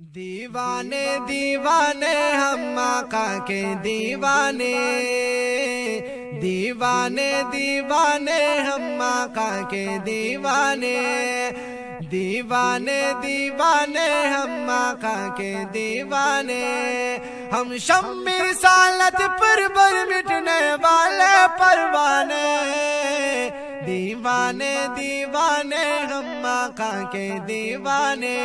دیوانے دیوانے ہم آقا کے دیوانے، دیوانے دیوانے ہم آقا کے دیوانے، دیوانے دیوانے ہم آقا کے دیوانے، ہم شم رسالت پر بر مٹنے والے پروانے، دیوانے دیوانے ہم آقا کے دیوانے،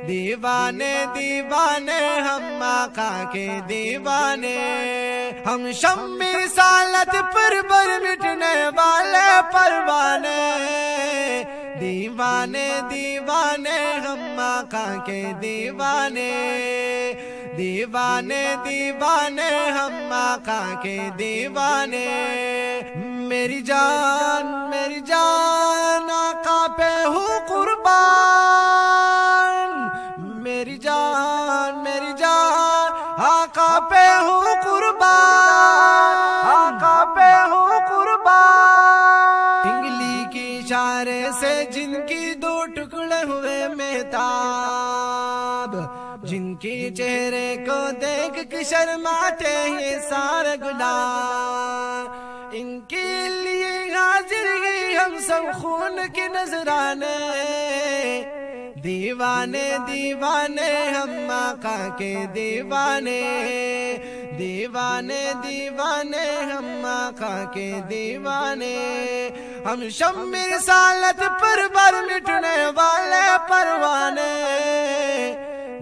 دیوانے دیوانے ہم آقا کے دیوانے، ہم شم رسالت پر بر مٹنے والے پروانے، دیوانے دیوانے ہم آقا کے دیوانے، دیوانے دیوانے ہم آقا کے دیوانے، میری جان آقا پہ ہوں قربان، میری جان آقا پہ ہوں قربان، آقا پہ ہوں قربان، انگلی کی اشارے سے جن کی دو ٹکڑے ہوئے مہتاب، جن کے چہرے کو دیکھ کے شرماتے ہیں سارے گناہ، ان کے لیے حاضر ہی ہم سب خون کے نذرانے، دیوانے دیوانے ہم آقا کے دیوانے، دیوانے دیوانے ہم آقا کے دیوانے، ہم شم رسالت پر بر مٹنے والے پروانے،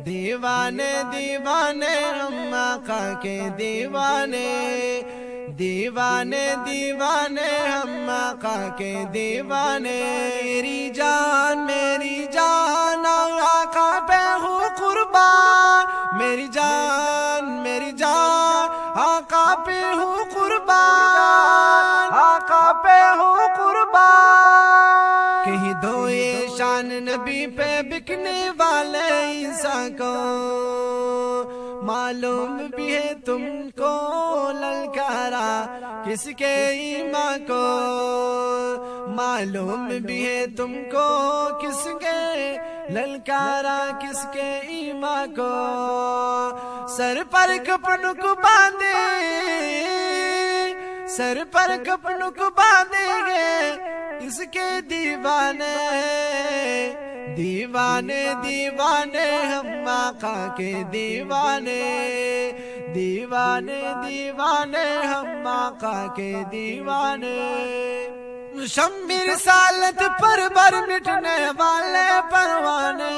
دیوانے دیوانے ہم آقا کے دیوانے، دیوانے دیوانے ہم آقا کے دیوانے، میری جان آقا پہ ہوں قربان، میری جان آقا پہ ہوں قربان، آقا پہ ہوں قربان، کہیں دو یہ شان نبی پہ بکنے والے عیسیٰ کو معلوم بھی ہے تم کو للکارا کس کے ایمان کو، معلوم بھی ہے تم کو کس کے للکارا کس کے ایمان کو، سر پر کفن کو باندھے، سر پر کفن کو باندھے گے اس کے دیوانے، دیوانے دیوانے ہم آقا کے دیوانے، دیوانے دیوانے ہم آقا کے دیوانے، شم رسالت پر بر مٹنے والے پروانے،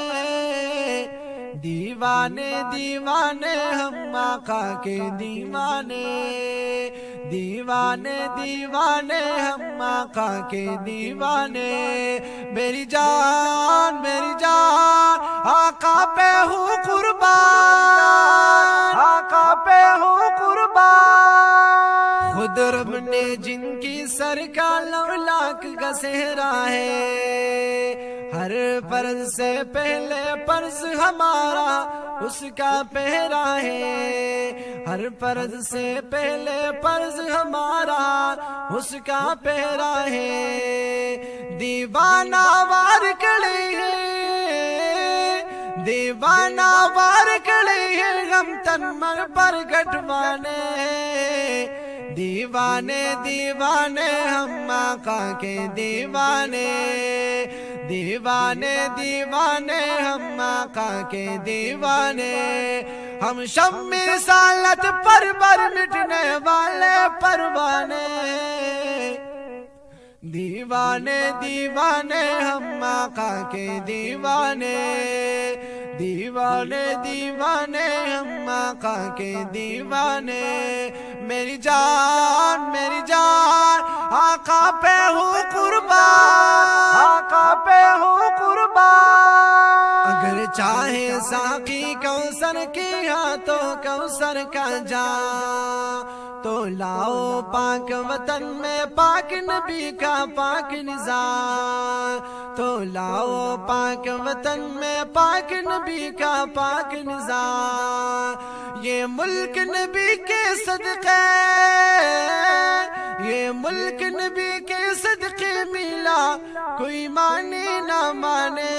دیوانے دیوانے ہم آقا کے دیوانے، دیوانے دیوانے ہم آقا کے دیوانے، میری جان آقا پہ ہوں قربان، آقا پہ ہوں قربان، خود رب نے جن کی سر کا لولاک کا صحرا ہے، ہر فرض سے پہلے فرض ہمارا اس کا پہرا ہے، ہر فرض سے پہلے فرض ہمارا اس کا پہرا ہے، دیوانہ وار کھڑے ہیں، دیوانہ وار کھڑے ہیں ہم تن من پر گھٹوانے، دیوانے دیوانے ہم آقا کے دیوانے، دیوانے دیوانے ہم آقا کے دیوانے، ہم شم رسالت پر بر مٹنے والے پروانے، دیوانے دیوانے ہم آقا کے دیوانے، دیوانے دیوانے ہم آقا کے دیوانے، میری جان آقا پہ ہوں قربان، آقا پہ ہوں قربان، اگر چاہے ساقی کوثر کے ہاتھوں کوثر کا جام تو لاؤ پاک وطن میں پاک نبی کا پاک نظام، تو لاؤ پاک وطن میں پاک نبی کا پاک نظام، یہ ملک نبی کے صدقے، یہ ملک نبی کے صدقے ملا کوئی مانے نہ مانے،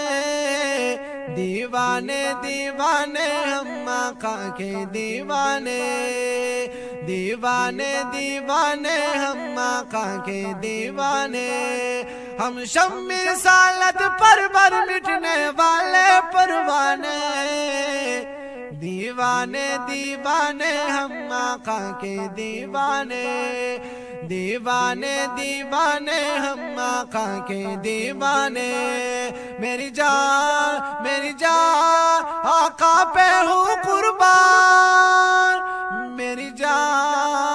دیوانے دیوانے ہم آقا کے دیوانے، دیوانے دیوانے ہم آقا کے دیوانے، ہم شم رسالت پر مٹنے والے پروانے، دیوانے دیوانے ہم آقا کے دیوانے، دیوانے دیوانے ہم آقا کے دیوانے، میری جان آقا پہ ہوں قربان، میری جان